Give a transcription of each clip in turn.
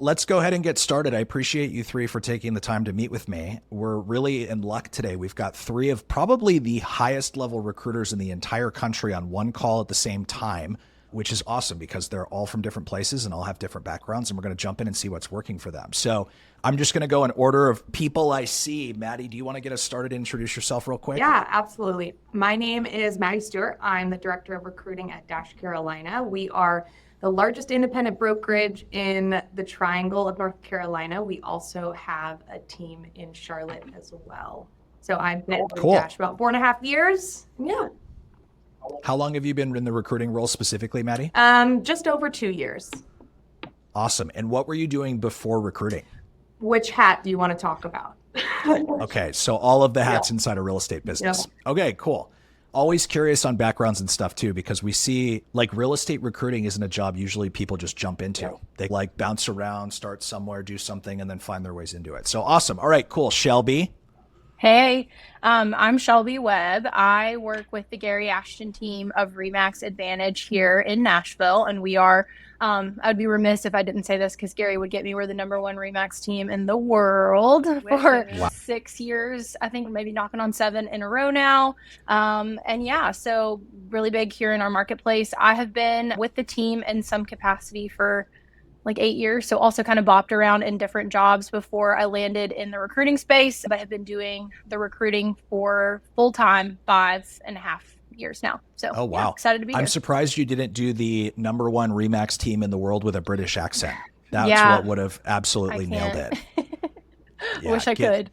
Let's go ahead and get started. I appreciate you three for taking the time to meet with me. We're really in luck today. We've got three of probably the highest level recruiters in the entire country on one call at the same time, which is awesome because they're all from different places and all have different backgrounds, and we're going to jump in and see what's working for them. So I'm just going to go in order of people I see. Maddie, do you want to get us started and introduce yourself real quick? Yeah, absolutely. My name is Maddie Stewart. I'm the Director of Recruiting at Dash Carolina. We are the largest independent brokerage in the Triangle of North Carolina. We also have a team in Charlotte as well. So I've been at Dash about 4.5 years. Yeah. How long have you been in the recruiting role specifically, Maddie? Just over 2 years. Awesome. And what were you doing before recruiting? Which hat do you want to talk about? Okay, so all of the hats inside a real estate business. Okay, cool. Always curious on backgrounds and stuff too, because we see like real estate recruiting isn't a job usually people just jump into. They like bounce around, start somewhere, do something, and then find their ways into it. So awesome. All right, cool. Shelby. Hey, I'm Shelby Webb. I work with the Gary Ashton team of Remax Advantage here in Nashville, and we are, I'd be remiss if I didn't say this because Gary would get me, we're the #1 Remax team in the world for 6 years, I think maybe knocking on 7 in a row now. And yeah, so really big here in our marketplace. I have been with the team in some capacity for like 8 years. So also kind of bopped around in different jobs before I landed in the recruiting space, but have been doing the recruiting for full-time 5.5 years now. So oh, wow. Yeah, excited to be here. I'm surprised you didn't do the #1 Remax team in the world with a British accent. That's what would have absolutely nailed it. Wish I could.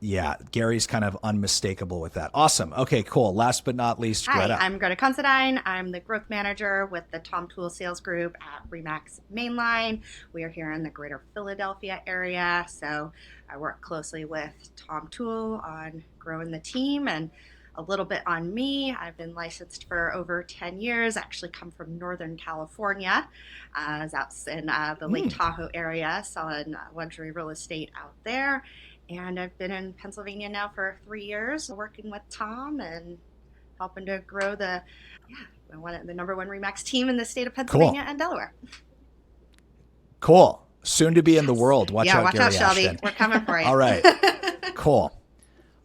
Yeah, Gary's kind of unmistakable with that. Awesome. Okay, cool. Last but not least, Greta. Hi, I'm Greta Considine. I'm the growth manager with the Tom Tool Sales Group at Remax Mainline. We are here in the greater Philadelphia area, so I work closely with Tom Tool on growing the team and a little bit on me. I've been licensed for over 10 years, actually come from Northern California. I was out in the Lake Tahoe area selling luxury real estate out there. And I've been in Pennsylvania now for 3 years, working with Tom and helping to grow the #1 Remax team in the state of Pennsylvania and Delaware. Cool. Soon to be in the world. Watch out, watch Gary out, Shelby. Ashton. We're coming for you. All right. Cool.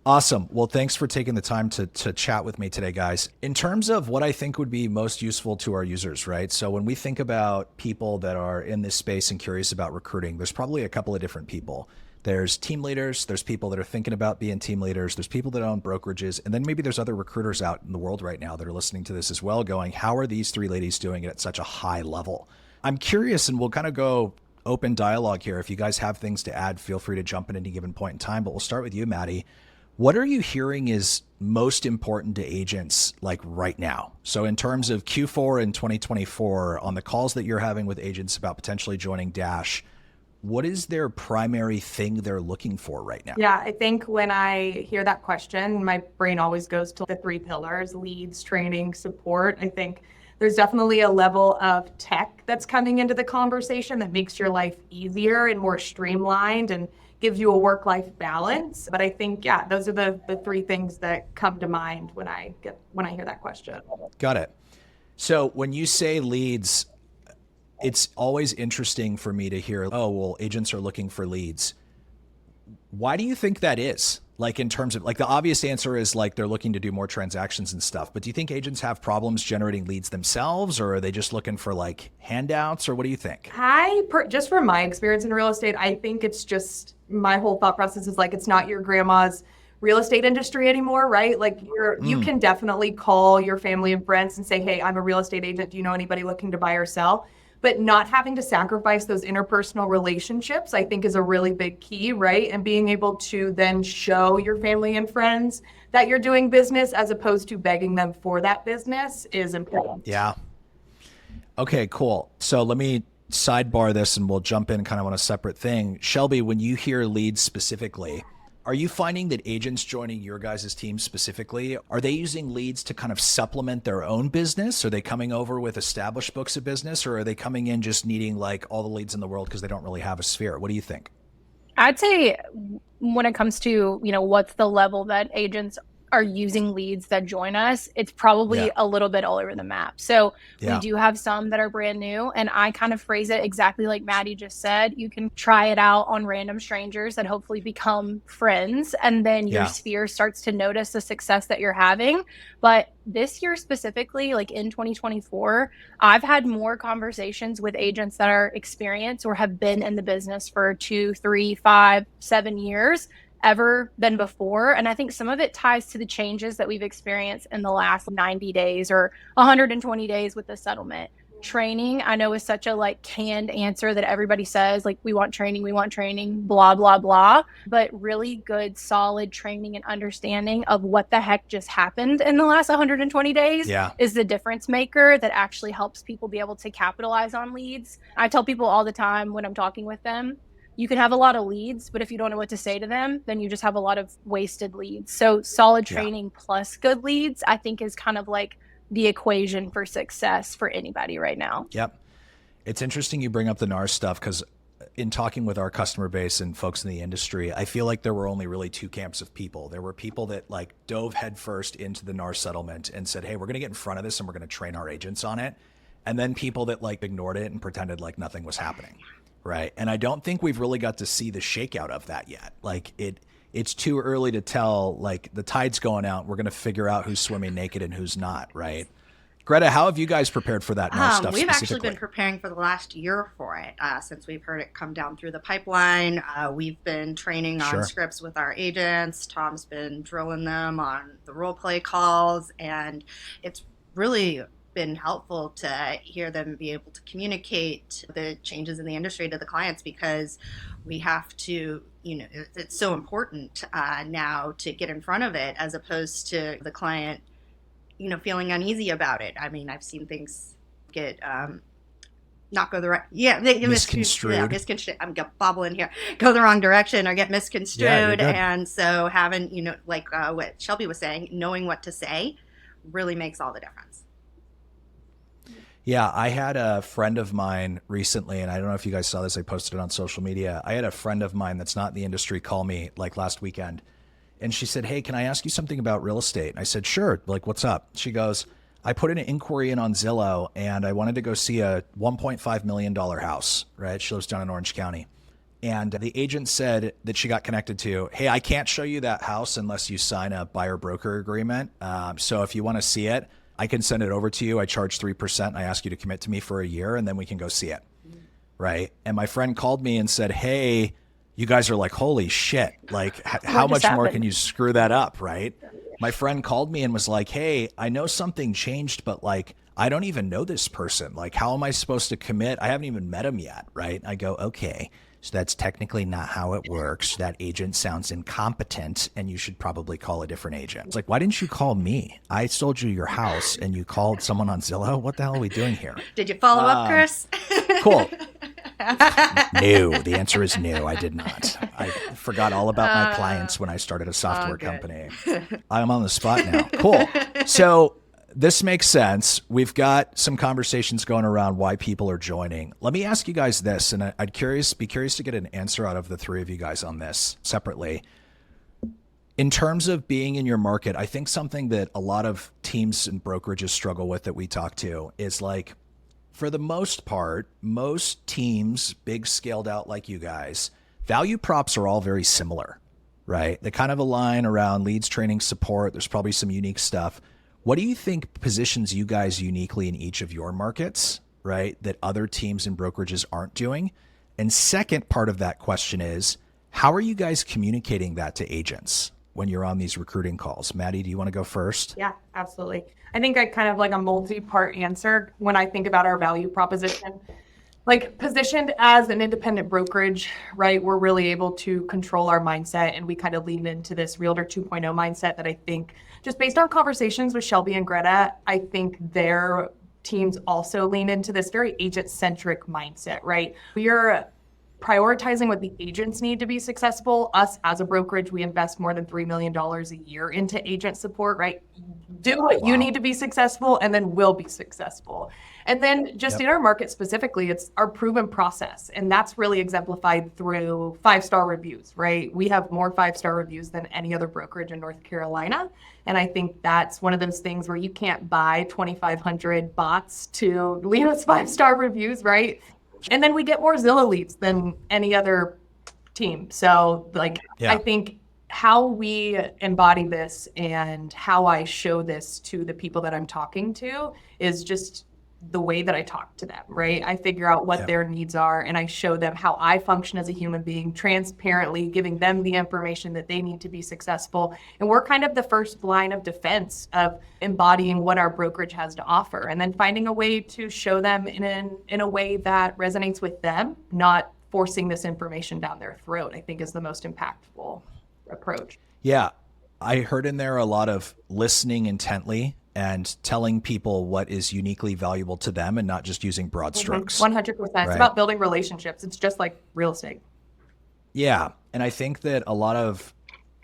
Awesome. Well, thanks for taking the time to chat with me today, guys. In terms of what I think would be most useful to our users, right? So when we think about people that are in this space and curious about recruiting, there's probably a couple of different people. There's team leaders, there's people that are thinking about being team leaders, there's people that own brokerages, and then maybe there's other recruiters out in the world right now that are listening to this as well going, how are these three ladies doing it at such a high level? I'm curious, and we'll kind of go open dialogue here. If you guys have things to add, feel free to jump in at any given point in time, but we'll start with you, Maddie. What are you hearing is most important to agents like right now? So in terms of Q4 in 2024, on the calls that you're having with agents about potentially joining Dash, what is their primary thing they're looking for right now? Yeah, I think when I hear that question, my brain always goes to the 3 pillars: leads, training, support. I think there's definitely a level of tech that's coming into the conversation that makes your life easier and more streamlined and gives you a work-life balance. But I think, those are the 3 things that come to mind when I hear that question. Got it. So when you say leads, it's always interesting for me to hear, oh, well, agents are looking for leads. Why do you think that is? Like in terms of like the obvious answer is like they're looking to do more transactions and stuff. But do you think agents have problems generating leads themselves, or are they just looking for like handouts, or what do you think? Just from my experience in real estate, I think it's just my whole thought process is like it's not your grandma's real estate industry anymore, right? Like you can definitely call your family and friends and say, hey, I'm a real estate agent. Do you know anybody looking to buy or sell? But not having to sacrifice those interpersonal relationships, I think, is a really big key, right? And being able to then show your family and friends that you're doing business as opposed to begging them for that business is important. Yeah. Okay, cool. So let me sidebar this and we'll jump in kind of on a separate thing. Shelby, when you hear leads specifically, are you finding that agents joining your guys' team specifically, are they using leads to kind of supplement their own business? Are they coming over with established books of business, or are they coming in just needing like all the leads in the world because they don't really have a sphere? What do you think? I'd say when it comes to, what's the level that agents are using leads that join us, it's probably Yeah. a little bit all over the map. So Yeah. we do have some that are brand new, and I kind of phrase it exactly like Maddie just said. You can try it out on random strangers that hopefully become friends, and then your Yeah. sphere starts to notice the success that you're having. But this year specifically, like in 2024, I've had more conversations with agents that are experienced or have been in the business for 2, 3, 5, 7 years ever than before. And I think some of it ties to the changes that we've experienced in the last 90 days or 120 days with the settlement. Training, I know, is such a like canned answer that everybody says, like, we want training, blah, blah, blah. But really good, solid training and understanding of what the heck just happened in the last 120 days Yeah. is the difference maker that actually helps people be able to capitalize on leads. I tell people all the time when I'm talking with them, you can have a lot of leads, but if you don't know what to say to them, then you just have a lot of wasted leads. So solid training plus good leads, I think, is kind of like the equation for success for anybody right now. Yep. It's interesting you bring up the NAR stuff, because in talking with our customer base and folks in the industry, I feel like there were only really two camps of people. There were people that like dove headfirst into the NAR settlement and said, hey, we're going to get in front of this and we're going to train our agents on it. And then people that like ignored it and pretended like nothing was happening. Right. And I don't think we've really got to see the shakeout of that yet. Like it's too early to tell, like the tide's going out. We're going to figure out who's swimming naked and who's not. Right. Greta, how have you guys prepared for that NAR stuff We've actually specifically? been preparing for the last year for it since we've heard it come down through the pipeline. We've been training on scripts with our agents. Tom's been drilling them on the role play calls, and it's really been helpful to hear them be able to communicate the changes in the industry to the clients, because we have to, it's so important now to get in front of it, as opposed to the client feeling uneasy about it. I mean, I've seen things get not go the right, they get misconstrued. I'm bobbling here, go the wrong direction or get misconstrued. And so having, like what Shelby was saying, knowing what to say really makes all the difference. Yeah, I had a friend of mine recently, and I don't know if you guys saw this, I posted it on social media. I had a friend of mine that's not in the industry call me like last weekend. And she said, hey, can I ask you something about real estate? And I said, sure. Like, what's up? She goes, I put an inquiry in on Zillow and I wanted to go see a $1.5 million house, right? She lives down in Orange County. And the agent said that she got connected to, hey, I can't show you that house unless you sign a buyer broker agreement. So if you want to see it, I can send it over to you. I charge 3%. And I ask you to commit to me for a year and then we can go see it. Right. And my friend called me and said, hey, you guys are like, holy shit. Like, how much more can you screw that up? Right. My friend called me and was like, hey, I know something changed, but like, I don't even know this person. Like, how am I supposed to commit? I haven't even met him yet. Right. I go, okay, so that's technically not how it works. That agent sounds incompetent and you should probably call a different agent. It's like, why didn't you call me? I sold you your house and you called someone on Zillow. What the hell are we doing here? Did you follow up, Chris? Cool. No, the answer is no, I did not. I forgot all about my clients when I started a software company. I'm on the spot now. Cool. So this makes sense. We've got some conversations going around why people are joining. Let me ask you guys this, and I'd be curious to get an answer out of the three of you guys on this separately. In terms of being in your market, I think something that a lot of teams and brokerages struggle with that we talk to is like, for the most part, most teams, big scaled out like you guys, value props are all very similar, right? They kind of align around leads, training, support. There's probably some unique stuff. What do you think positions you guys uniquely in each of your markets, right, that other teams and brokerages aren't doing? And second part of that question is, how are you guys communicating that to agents when you're on these recruiting calls? Maddie, do you want to go first? Yeah, absolutely. I think I kind of like a multi-part answer when I think about our value proposition. Like, positioned as an independent brokerage, right, we're really able to control our mindset, and we kind of lean into this Realtor 2.0 mindset that I think, just based on conversations with Shelby and Greta, I think their teams also lean into this very agent-centric mindset, right? We are prioritizing what the agents need to be successful. Us as a brokerage, we invest more than $3 million a year into agent support, right? Do what you need to be successful, and then we'll be successful. And then just in our market specifically, it's our proven process. And that's really exemplified through 5-star reviews, right? We have more 5-star reviews than any other brokerage in North Carolina. And I think that's one of those things where you can't buy 2,500 bots to leave us 5-star reviews, right? And then we get more Zillow leads than any other team. So I think how we embody this and how I show this to the people that I'm talking to is just the way that I talk to them, right? I figure out what their needs are and I show them how I function as a human being, transparently giving them the information that they need to be successful. And we're kind of the first line of defense of embodying what our brokerage has to offer and then finding a way to show them in a way that resonates with them, not forcing this information down their throat, I think is the most impactful approach. Yeah. I heard in there a lot of listening intently and telling people what is uniquely valuable to them and not just using broad strokes. 100%. It's about building relationships. It's just like real estate. Yeah. And I think that a lot of,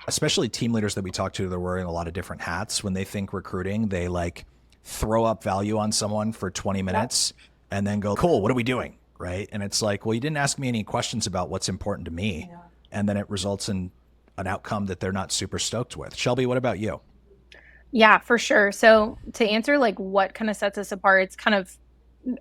especially team leaders that we talk to, they're wearing a lot of different hats. When they think recruiting, they like throw up value on someone for 20 minutes and then go, cool, what are we doing? Right. And it's like, well, you didn't ask me any questions about what's important to me. Yeah. And then it results in an outcome that they're not super stoked with. Shelby, what about you? Yeah, for sure. So to answer like what kind of sets us apart, it's kind of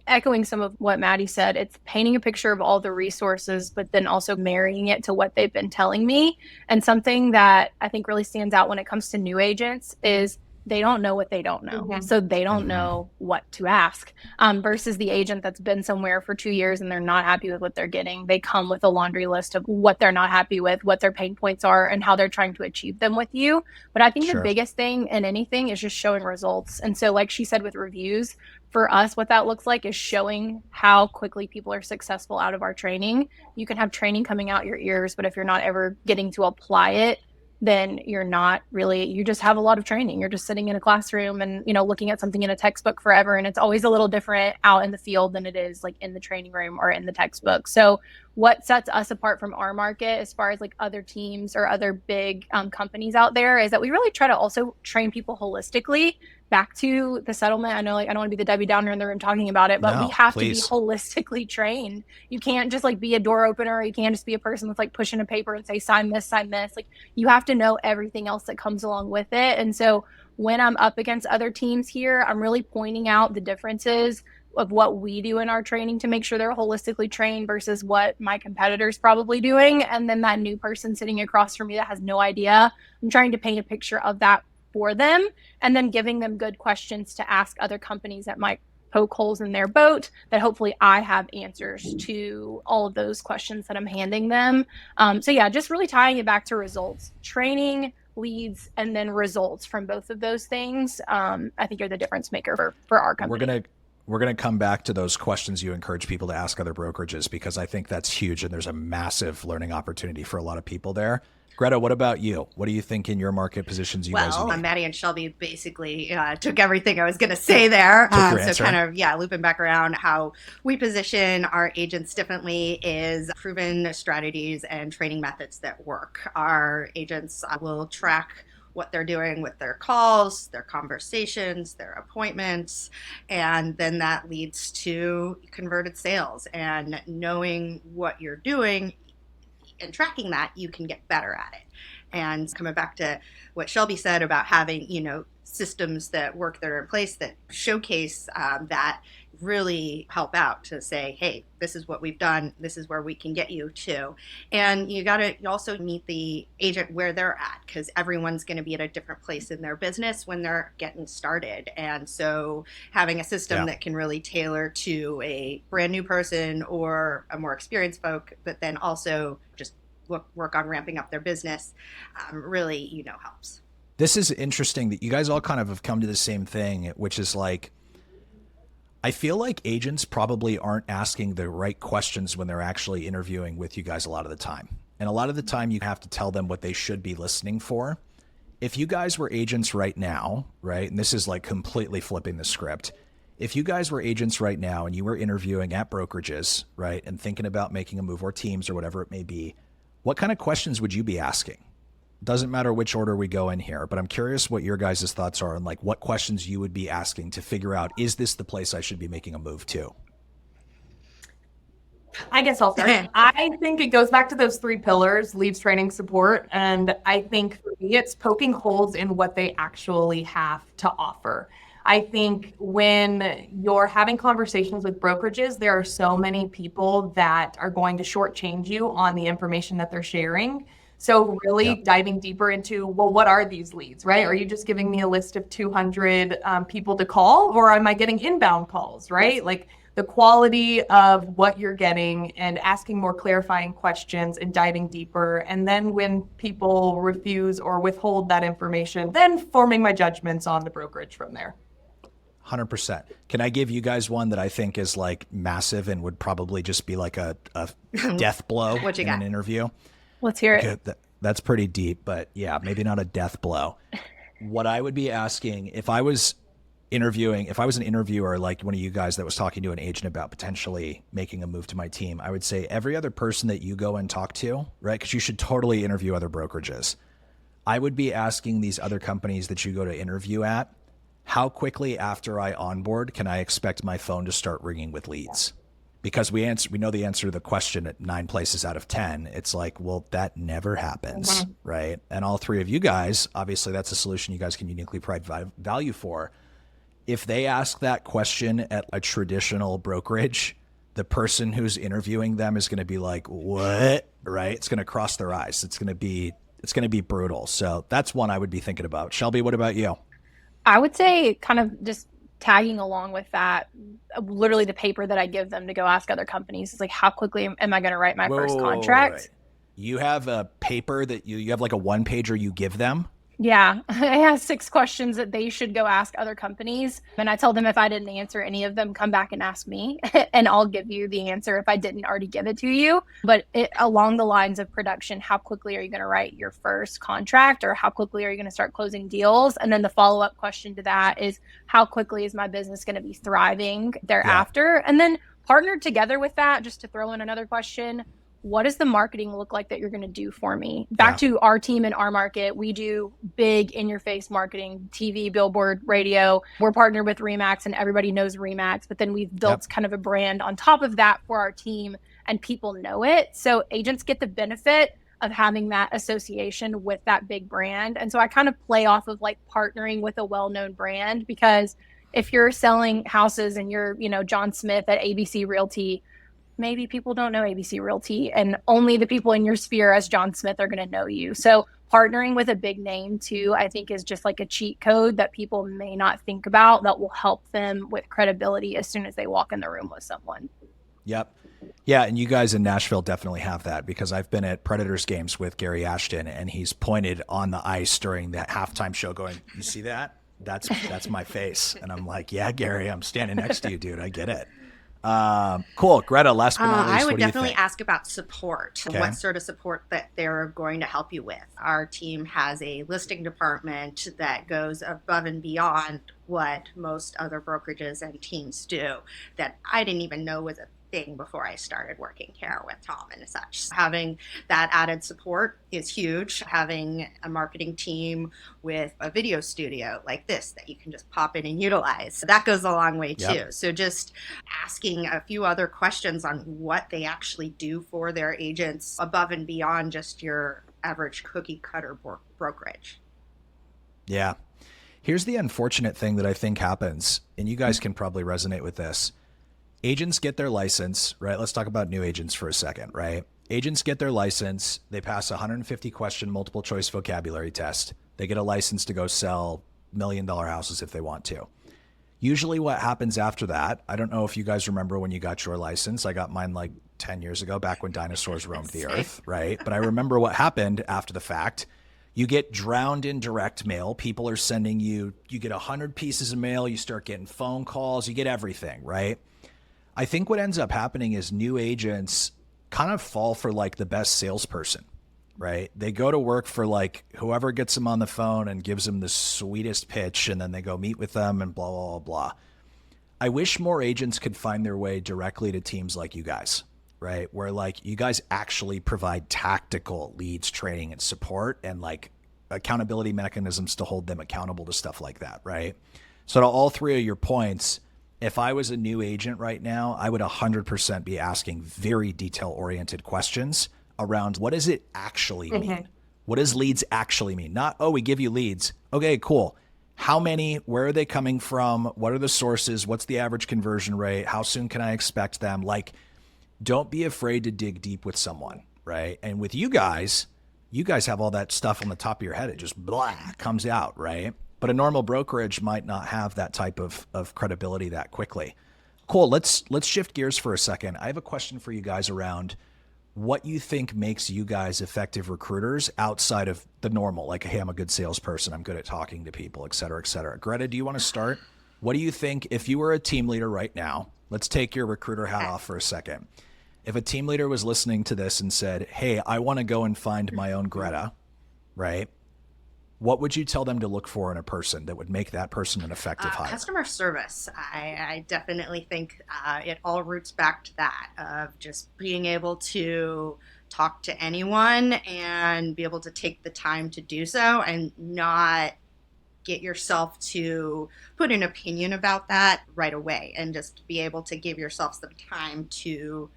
echoing some of what Maddie said. It's painting a picture of all the resources, but then also marrying it to what they've been telling me. And something that I think really stands out when it comes to new agents is they don't know what they don't know. Mm-hmm. So they don't know what to ask versus the agent that's been somewhere for 2 years and they're not happy with what they're getting. They come with a laundry list of what they're not happy with, what their pain points are, and how they're trying to achieve them with you. But I think the biggest thing in anything is just showing results. And so like she said with reviews, for us, what that looks like is showing how quickly people are successful out of our training. You can have training coming out your ears, but if you're not ever getting to apply it, then you're not really, you just have a lot of training. You're just sitting in a classroom and, looking at something in a textbook forever. And it's always a little different out in the field than it is like in the training room or in the textbook. So what sets us apart from our market as far as like other teams or other big companies out there is that we really try to also train people holistically. Back to the settlement. I know like I don't want to be the Debbie Downer in the room talking about it, but we have to be holistically trained. You can't just like be a door opener. You can't just be a person that's like pushing a paper and say, sign this, sign this. Like you have to know everything else that comes along with it. And so when I'm up against other teams here, I'm really pointing out the differences of what we do in our training to make sure they're holistically trained versus what my competitor's probably doing. And then that new person sitting across from me that has no idea, I'm trying to paint a picture of that for them and then giving them good questions to ask other companies that might poke holes in their boat that hopefully I have answers to all of those questions that I'm handing them. So yeah, just really tying it back to results, training, leads, and then results from both of those things. I think are the difference maker for our company. We're going to come back to those questions you encourage people to ask other brokerages because I think that's huge and there's a massive learning opportunity for a lot of people there. Greta, what about you? What do you think in your market positions you guys need? Maddie and Shelby basically took everything I was going to say there. So kind of, looping back around how we position our agents differently is proven strategies and training methods that work. Our agents will track what they're doing with their calls, their conversations, their appointments, and then that leads to converted sales. And knowing what you're doing and tracking that, you can get better at it. And coming back to what Shelby said about having, systems that work that are in place that showcase that really help out to say, hey, this is what we've done. This is where we can get you to. And you also meet the agent where they're at because everyone's going to be at a different place in their business when they're getting started. And so having a system that can really tailor to a brand new person or a more experienced folk, but then also just work on ramping up their business really, helps. This is interesting that you guys all kind of have come to the same thing, which is like, I feel like agents probably aren't asking the right questions when they're actually interviewing with you guys a lot of the time. And a lot of the time you have to tell them what they should be listening for. If you guys were agents right now, right, and this is like completely flipping the script. If you guys were agents right now and you were interviewing at brokerages, right, and thinking about making a move or teams or whatever it may be, what kind of questions would you be asking? doesn't matter which order we go in here, but I'm curious what your guys' thoughts are on like what questions you would be asking to figure out, is this the place I should be making a move to? I guess I'll start. I think it goes back to those 3 pillars: leads, training, support. And I think for me, it's poking holes in what they actually have to offer. I think when you're having conversations with brokerages, there are so many people that are going to shortchange you on the information that they're sharing. So really diving deeper into, well, what are these leads, right? Are you just giving me a list of 200 people to call, or am I getting inbound calls, right? Like the quality of what you're getting and asking more clarifying questions and diving deeper. And then when people refuse or withhold that information, then forming my judgments on the brokerage from there. 100%. Can I give you guys one that I think is like massive and would probably just be like a death blow in an interview? Let's hear it. Okay, that's pretty deep, but yeah, maybe not a death blow. What I would be asking if I was an interviewer, like one of you guys that was talking to an agent about potentially making a move to my team, I would say every other person that you go and talk to, right? Because you should totally interview other brokerages. I would be asking these other companies that you go to interview at, how quickly after I onboard can I expect my phone to start ringing with leads? Because we know the answer to the question at 9 places out of 10. It's like, well, that never happens, right? And all 3 of you guys, obviously that's a solution you guys can uniquely provide value for. If they ask that question at a traditional brokerage, the person who's interviewing them is going to be like, what? Right? It's going to cross their eyes. It's going to be brutal. So that's one I would be thinking about. Shelby, what about you? I would say kind of just tagging along with that, literally the paper that I give them to go ask other companies is like, how quickly am I going to write my first contract? Wait. You have a paper that you have like a 1-pager you give them? Yeah, I have 6 questions that they should go ask other companies. And I tell them if I didn't answer any of them, come back and ask me and I'll give you the answer if I didn't already give it to you. But along the lines of production, how quickly are you going to write your first contract, or how quickly are you going to start closing deals? And then the follow-up question to that is, how quickly is my business going to be thriving thereafter? Yeah. And then partnered together with that, just to throw in another question, what does the marketing look like that you're going to do for me? Back to our team and our market, we do big in-your-face marketing, TV, billboard, radio. We're partnered with RE/MAX and everybody knows RE/MAX, but then we've built kind of a brand on top of that for our team and people know it. So agents get the benefit of having that association with that big brand. And so I kind of play off of like partnering with a well-known brand, because if you're selling houses and you're, John Smith at ABC Realty, maybe people don't know ABC Realty, and only the people in your sphere as John Smith are going to know you. So partnering with a big name too, I think is just like a cheat code that people may not think about that will help them with credibility as soon as they walk in the room with someone. Yep. Yeah. And you guys in Nashville definitely have that, because I've been at Predators games with Gary Ashton and he's pointed on the ice during the halftime show going, you see that? That's my face. And I'm like, yeah, Gary, I'm standing next to you, dude. I get it. Cool. Greta, last but not least, I would what do you definitely think? ask about support. Okay. What sort of support that they're going to help you with. Our team has a listing department that goes above and beyond what most other brokerages and teams do, that I didn't even know was a thing before I started working here with Tom and such. Having that added support is huge. Having a marketing team with a video studio like this that you can just pop in and utilize, that goes a long way too. Yep. So just asking a few other questions on what they actually do for their agents above and beyond just your average cookie cutter brokerage. Yeah. Here's the unfortunate thing that I think happens, and you guys can probably resonate with this. Agents get their license, right? Let's talk about new agents for a second, right? Agents get their license. They pass a 150 question multiple choice vocabulary test. They get a license to go sell $1 million houses if they want to. Usually what happens after that, I don't know if you guys remember when you got your license. I got mine like 10 years ago, back when dinosaurs roamed the earth, right? But I remember what happened after the fact. You get drowned in direct mail. People are sending you get 100 pieces of mail. You start getting phone calls. You get everything, right? I think what ends up happening is new agents kind of fall for like the best salesperson, right? They go to work for like whoever gets them on the phone and gives them the sweetest pitch, and then they go meet with them and blah, blah, blah, blah. I wish more agents could find their way directly to teams like you guys, right? Where like you guys actually provide tactical leads, training, and support, and like accountability mechanisms to hold them accountable to stuff like that, right? So to all three of your points, if I was a new agent right now, I would 100% be asking very detail-oriented questions around what does it actually mean? What does leads actually mean? Not, oh, we give you leads. Okay, cool. How many? Where are they coming from? What are the sources? What's the average conversion rate? How soon can I expect them? Like, don't be afraid to dig deep with someone, right? And with you guys have all that stuff on the top of your head. It just blah comes out, right? But a normal brokerage might not have that type of credibility that quickly. Cool. Let's shift gears for a second. I have a question for you guys around what you think makes you guys effective recruiters outside of the normal, like, hey, I'm a good salesperson, I'm good at talking to people, et cetera, et cetera. Greta, do you want to start? What do you think, if you were a team leader right now, let's take your recruiter hat off for a second. If a team leader was listening to this and said, hey, I want to go and find my own Greta, right? What would you tell them to look for in a person that would make that person an effective hire? Customer service. I definitely think it all roots back to that, of just being able to talk to anyone and be able to take the time to do so and not get yourself to put an opinion about that right away, and just be able to give yourself some time to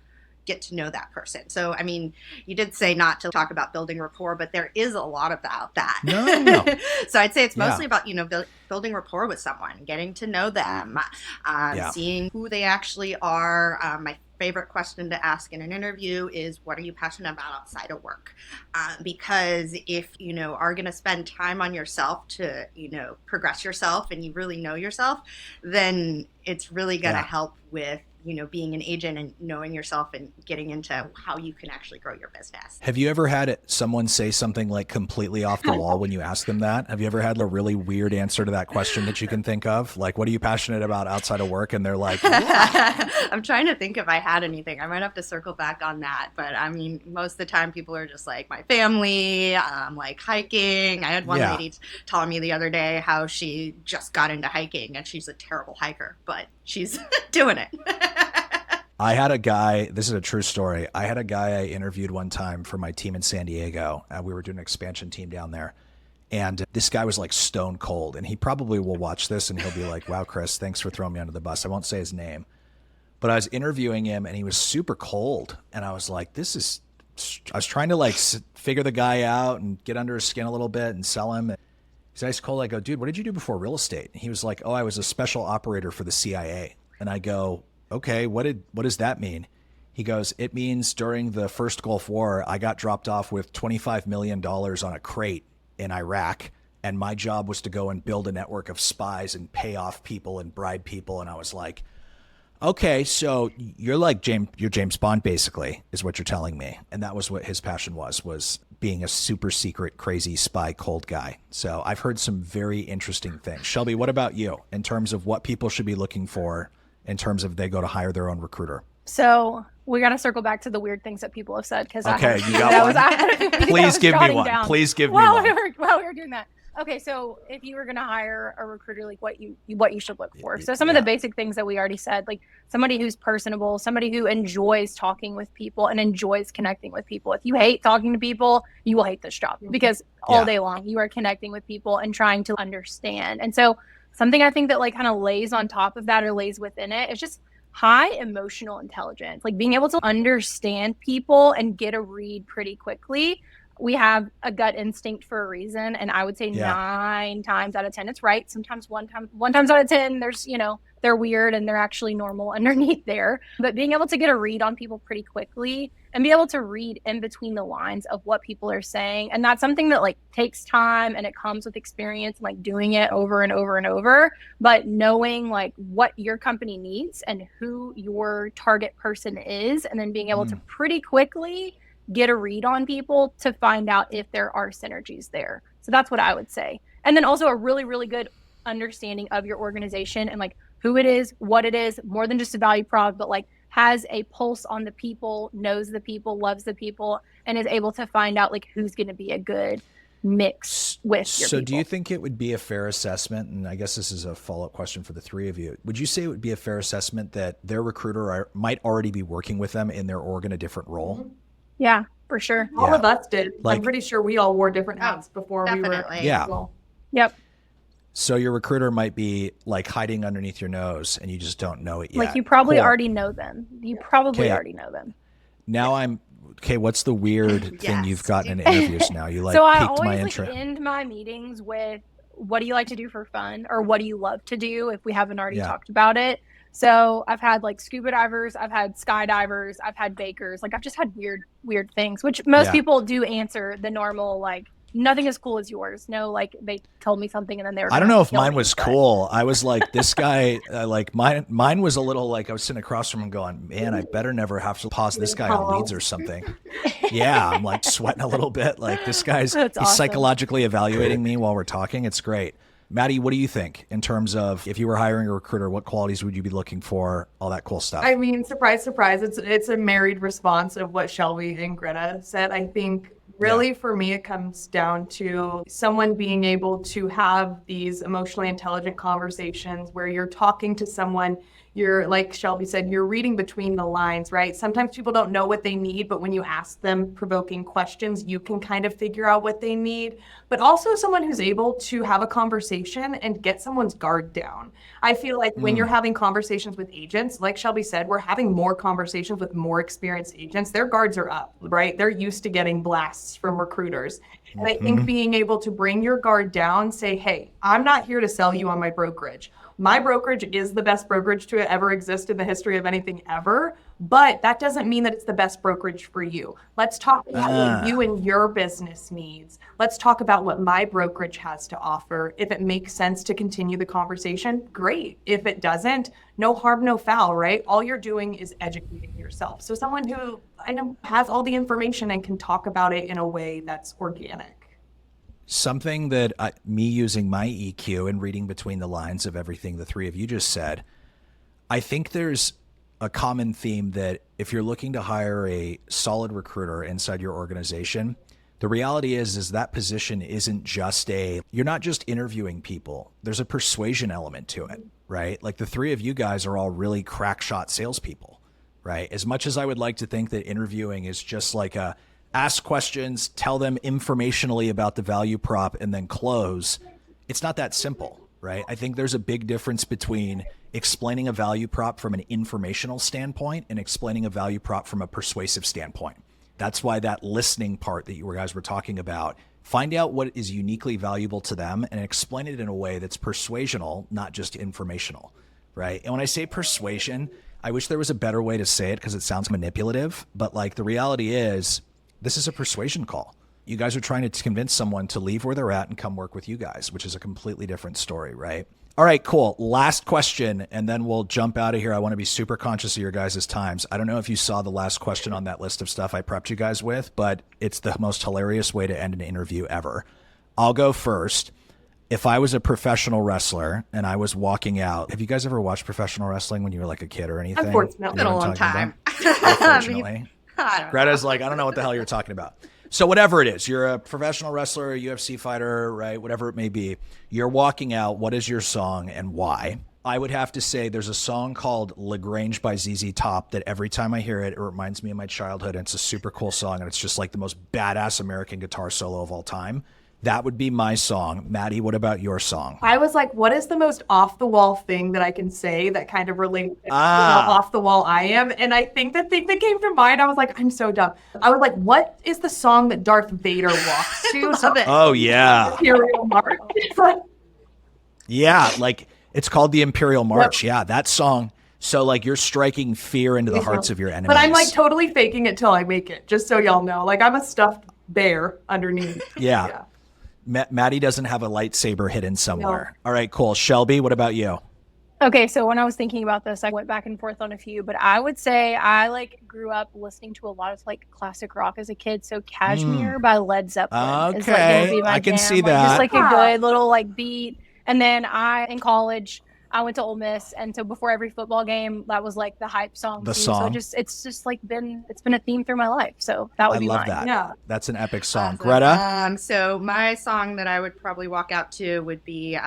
get to know that person. So, I mean, you did say not to talk about building rapport, but there is a lot about that. No. So I'd say it's mostly about, building rapport with someone, getting to know them, seeing who they actually are. My favorite question to ask in an interview is, what are you passionate about outside of work? Because if you are going to spend time on yourself to progress yourself, and you really know yourself, then it's really going to help with being an agent and knowing yourself and getting into how you can actually grow your business. Have you ever had someone say something like completely off the wall when you ask them that? Have you ever had a really weird answer to that question that you can think of? Like, what are you passionate about outside of work? And they're like, I'm trying to think if I had anything. I might have to circle back on that. But I mean, most of the time people are just like, my family, like hiking. I had one lady telling me the other day how she just got into hiking and she's a terrible hiker, but she's doing it. I had a guy, this is a true story. I had a guy I interviewed one time for my team in San Diego. We were doing an expansion team down there. And this guy was like stone cold. And he probably will watch this and he'll be like, wow, Chris, thanks for throwing me under the bus. I won't say his name. But I was interviewing him and he was super cold. And I was like, I was trying to like figure the guy out and get under his skin a little bit and sell him. He's ice cold. I go, dude, what did you do before real estate? And he was like, oh, I was a special operator for the CIA. And I go, okay, what does that mean? He goes, it means during the first Gulf War, I got dropped off with $25 million on a crate in Iraq. And my job was to go and build a network of spies and pay off people and bribe people. And I was like, okay, so you're like James Bond, basically, is what you're telling me. And that was what his passion was being a super secret, crazy spy, cold guy. So I've heard some very interesting things. Shelby, what about you in terms of what people should be looking for in terms of they go to hire their own recruiter? So we got to circle back to the weird things that people have said. Because you got one? Please give me one. Please give me one. While we were doing that. Okay, so if you were going to hire a recruiter, like what you should look for. So some of the basic things that we already said, like somebody who's personable, somebody who enjoys talking with people and enjoys connecting with people. If you hate talking to people, you will hate this job, because all day long you are connecting with people and trying to understand. And so something I think that like kind of lays on top of that or lays within it is just high emotional intelligence, like being able to understand people and get a read pretty quickly. We have a gut instinct for a reason. And I would say 9 times out of 10, it's right. Sometimes one times out of 10, there's, they're weird and they're actually normal underneath there. But being able to get a read on people pretty quickly and be able to read in between the lines of what people are saying. And that's something that like takes time, and it comes with experience, like doing it over and over and over, but knowing like what your company needs and who your target person is, and then being able to pretty quickly get a read on people to find out if there are synergies there. So that's what I would say. And then also a really, really good understanding of your organization and like who it is, what it is, more than just a value prop, but like has a pulse on the people, knows the people, loves the people, and is able to find out like who's going to be a good mix with your So people. do you think it would be a fair assessment, and I guess this is a follow-up question for the three of you, would you say it would be a fair assessment that their recruiter might already be working with them in their org in a different role? Yeah, for sure. All of us did. Like- I'm pretty sure we all wore different hats before we were. definitely. Yeah. Well, Yep. So your recruiter might be like hiding underneath your nose and you just don't know it yet. Like you probably Cool. already know them. You probably Okay. already know them. Now okay, what's the weird thing Yes. you've gotten in interviews now? You like So I piqued my always interest. end my meetings with, what do you like to do for fun? Or what do you love to do if we haven't already Yeah. talked about it? So I've had like scuba divers, I've had skydivers, I've had bakers. Like I've just had weird things, which most Yeah. people do answer the normal, like, nothing as cool as yours. No, like they told me something and then they were I don't gonna know if kill mine me, was but- cool. I was like, this guy, like mine was a little like I was sitting across from him going, man, I better never have to pause this guy on leads or something. Yeah, I'm like sweating a little bit. Like this guy's That's he's awesome. psychologically evaluating me while we're talking. It's great. Maddie, what do you think in terms of if you were hiring a recruiter, what qualities would you be looking for? All that cool stuff. I mean, surprise, surprise. It's a married response of what Shelby and Greta said. I think really for me, it comes down to someone being able to have these emotionally intelligent conversations where you're talking to someone. You're, like Shelby said, you're reading between the lines, right? Sometimes people don't know what they need, but when you ask them provoking questions, you can kind of figure out what they need. But also someone who's able to have a conversation and get someone's guard down. I feel like when you're having conversations with agents, like Shelby said, we're having more conversations with more experienced agents. Their guards are up, right? They're used to getting blasts from recruiters. And I think being able to bring your guard down, say, hey, I'm not here to sell you on my brokerage. My brokerage is the best brokerage to ever exist in the history of anything ever, but that doesn't mean that it's the best brokerage for you. Let's talk about what you and your business needs. Let's talk about what my brokerage has to offer. If it makes sense to continue the conversation, great. If it doesn't, no harm, no foul, right? All you're doing is educating yourself. So someone who I know has all the information and can talk about it in a way that's organic. Something that me using my EQ and reading between the lines of everything the three of you just said, I think there's a common theme that if you're looking to hire a solid recruiter inside your organization, the reality is that position isn't just you're not just interviewing people. There's a persuasion element to it, right? Like the three of you guys are all really crack shot salespeople, right? As much as I would like to think that interviewing is just like ask questions, tell them informationally about the value prop, and then close. It's not that simple, right? I think there's a big difference between explaining a value prop from an informational standpoint and explaining a value prop from a persuasive standpoint. That's why that listening part that you guys were talking about, find out what is uniquely valuable to them and explain it in a way that's persuasional, not just informational, right? And when I say persuasion, I wish there was a better way to say it because it sounds manipulative, but like the reality is, this is a persuasion call. You guys are trying to convince someone to leave where they're at and come work with you guys, which is a completely different story, right? All right, cool. Last question, and then we'll jump out of here. I want to be super conscious of your guys' times. I don't know if you saw the last question on that list of stuff I prepped you guys with, but it's the most hilarious way to end an interview ever. I'll go first. If I was a professional wrestler and I was walking out, have you guys ever watched professional wrestling when you were like a kid or anything? Unfortunately. It's been a long time. Unfortunately. I don't Greta's like, I don't know what the hell you're talking about. So whatever it is, you're a professional wrestler, a UFC fighter, right? Whatever it may be. You're walking out. What is your song and why? I would have to say there's a song called LaGrange by ZZ Top that every time I hear it, it reminds me of my childhood. And it's a super cool song. And it's just like the most badass American guitar solo of all time. That would be my song. Maddie, what about your song? I was like, what is the most off the wall thing that I can say that kind of relates to how off the wall I am? And I think the thing that came to mind, I was like, I'm so dumb. I was like, what is the song that Darth Vader walks to? Love it. Oh, yeah. Imperial March. Yeah, like it's called the Imperial March. Yeah, that song. So like you're striking fear into the hearts of your enemies. But I'm like totally faking it till I make it, just so y'all know. Like I'm a stuffed bear underneath. Yeah. Maddie doesn't have a lightsaber hidden somewhere. All right, cool. Shelby, what about you? Okay, so when I was thinking about this, I went back and forth on a few, but I would say I like grew up listening to a lot of like classic rock as a kid. So Kashmir by Led Zeppelin is like gonna be my I can jam. see Like, that. just like a good little like beat. And then in college, I went to Ole Miss, and so before every football game, that was like the hype song. The too. song. So it's just like it's been a theme through my life. So that would I be love mine. that. Yeah. That's an epic song. Awesome. Greta? So my song that I would probably walk out to would be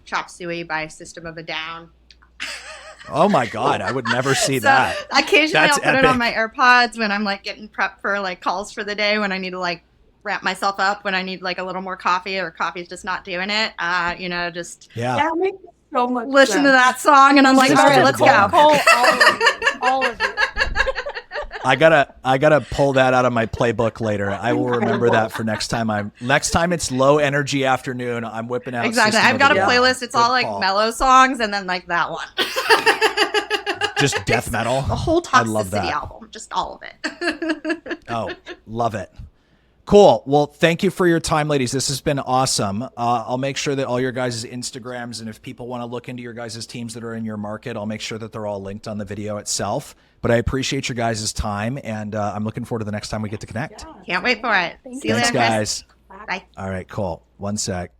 Chop Suey by System of a Down. Oh my God, I would never see that. Occasionally That's I'll put it epic. on my AirPods when I'm like getting prepped for like calls for the day, when I need to like wrap myself up, when I need like a little more coffee or coffee's just not doing it. Just Yeah. That makes so much listen sense. to that song and I'm like, all System right, of let's a Down. go. All of you. I gotta pull that out of my playbook later. I will remember that for next time it's low energy afternoon. I'm whipping out. Exactly. System I've of got a Down. playlist. It's Good all like call. mellow songs and then like that one. Just death metal. The whole I love Toxicity that. album. Just all of it. Oh, love it. Cool. Well, thank you for your time, ladies. This has been awesome. I'll make sure that all your guys' Instagrams, and if people want to look into your guys' teams that are in your market, I'll make sure that they're all linked on the video itself. But I appreciate your guys' time, and I'm looking forward to the next time we get to connect. Can't wait for it. See you Thanks, later, Chris. guys. Bye. All right, cool. One sec.